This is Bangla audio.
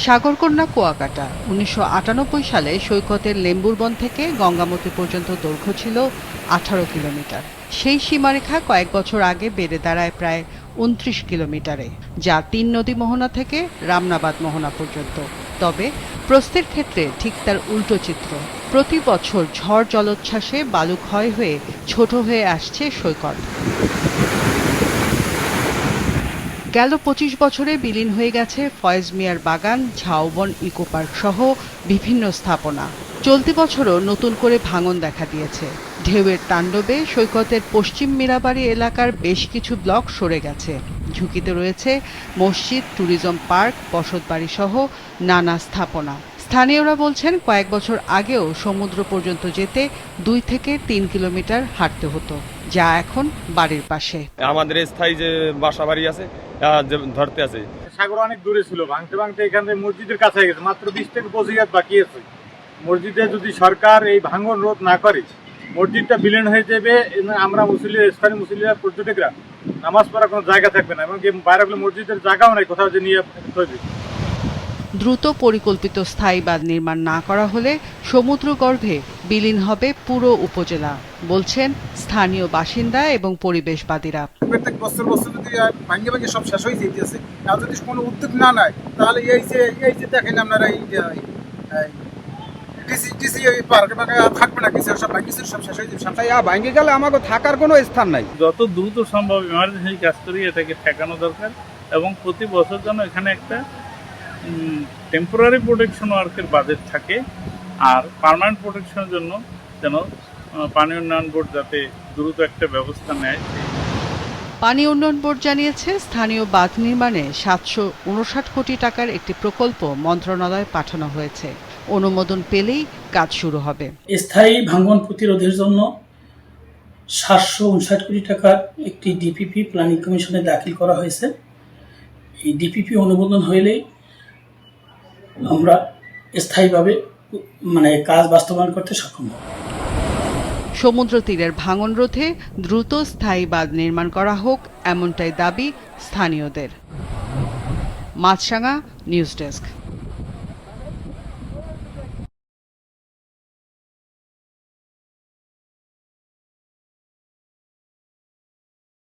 সাগরকন্যা কুয়াকাটা ১৯৯৮ সালে সৈকতের লেম্বুরবন থেকে গঙ্গামতি পর্যন্ত দৈর্ঘ্য ছিল ১৮ কিলোমিটার। সেই সীমারেখা কয়েক বছর আগে বেড়ে দাঁড়ায় প্রায় ২৯ কিলোমিটারে, যা ৩ নদী মোহনা থেকে রামনাবাদ মোহনা পর্যন্ত। তবে প্রস্থের ক্ষেত্রে ঠিক তার উল্টো চিত্র। প্রতি বছর ঝড় জলোচ্ছ্বাসে বালু ক্ষয় হয়ে ছোট হয়ে আসছে সৈকত। গেল ২৫ বছরে বিলীন হয়ে গেছে ফয়েজ মিয়ার বাগান, ঝাউবন, ইকো পার্ক সহ বিভিন্ন স্থাপনা। চলতি বছরও নতুন করে ভাঙন দেখা দিয়েছে। ঢেউয়ের তাণ্ডবে সৈকতের পশ্চিম মীরাবাড়ি এলাকার বেশ কিছু ব্লক সরে গেছে। ঝুঁকিতে রয়েছে মসজিদ, ট্যুরিজম পার্ক, বসতবাড়ি সহ নানা স্থাপনা। স্থানীয়রা বলছেন, কয়েক বছর আগেও সমুদ্র পর্যন্ত যেতে ২ থেকে ৩ কিলোমিটার হাঁটতে হতো, যা এখন বাড়ির পাশে। আমাদের স্থায়ী যে বাসা বাড়ি আছে ধরতে আছে। সাগর অনেক দূরে ছিল, ভাঙতে ভাঙতে এখানে মসজিদের কাছে গেছে, মাত্র ২০ থেকে ২৫ হাত বাকি আছে। মসজিদে যদি সরকার এই ভাঙন রোধ না করে মসজিদটা বিলীন হয়ে যাবে। আমরা স্থানীয় মুসলিমরা, পর্যটকরা নামাজ পড়ার কোনো জায়গা থাকবে না, এবং বাইরে মসজিদের জায়গাও নাই কোথাও যে নিয়ে তৈরি। দ্রুত পরিকল্পিত স্থায়ী বাঁধ নির্মাণ না করা হলে সমুদ্রগর্ভে বিলীন হবে পুরো উপজেলা, বলছেন স্থানীয় বাসিন্দা এবং পরিবেশবাদীরা। প্রত্যেক বছর বছর যদি ভাঙ্গে ভাঙ্গে সব শেষ হয়ে যেতেছে, আর যদি কোনো উদ্যোগ না নেয় তাহলে এই যে দেখেন আপনারা থাকবে না, কিছু সব ভাঙ্গি সব শেষ হয়ে যাবে। ভাঙ্গে গেলে আমাকে থাকার কোনো স্থান নাই। যত দ্রুত সম্ভব ইমার্জেন্সি কাজ করি এটাকে ঠেকানো দরকার, এবং প্রতি বছর যেন এখানে একটা টেম্পোরারি প্রোটেকশন ওয়ার্কের বাজেট থাকে, আর পার্মানেন্ট প্রোটেকশনের জন্য যেন পানি উন্নয়ন বোর্ড যাতে দ্রুত একটা ব্যবস্থা নেয়। পানি উন্নয়ন বোর্ড জানিয়েছে, স্থানীয় বাঁধ নির্মাণে ৭৫৯ কোটি টাকার একটি প্রকল্প মন্ত্রণালয়ে পাঠানো হয়েছে। অনুমোদন পেলেই কাজ শুরু হবে। স্থায়ী ভাঙন প্রতিরোধের জন্য ৭৫৯ কোটি টাকার একটি ডিপিপি প্ল্যানিং কমিশনে দাখিল করা হয়েছে। এই ডিপিপি অনুমোদন হলেই আমরা স্থায়ীভাবে কাজ বাস্তবায়ন করতে সক্ষম হব। সমুদ্র তীরের ভাঙন রোধে দ্রুত স্থায়ী বাঁধ নির্মাণ করা হোক, এমনটাই দাবি স্থানীয়দের। মাছরাঙা নিউজ ডেস্ক।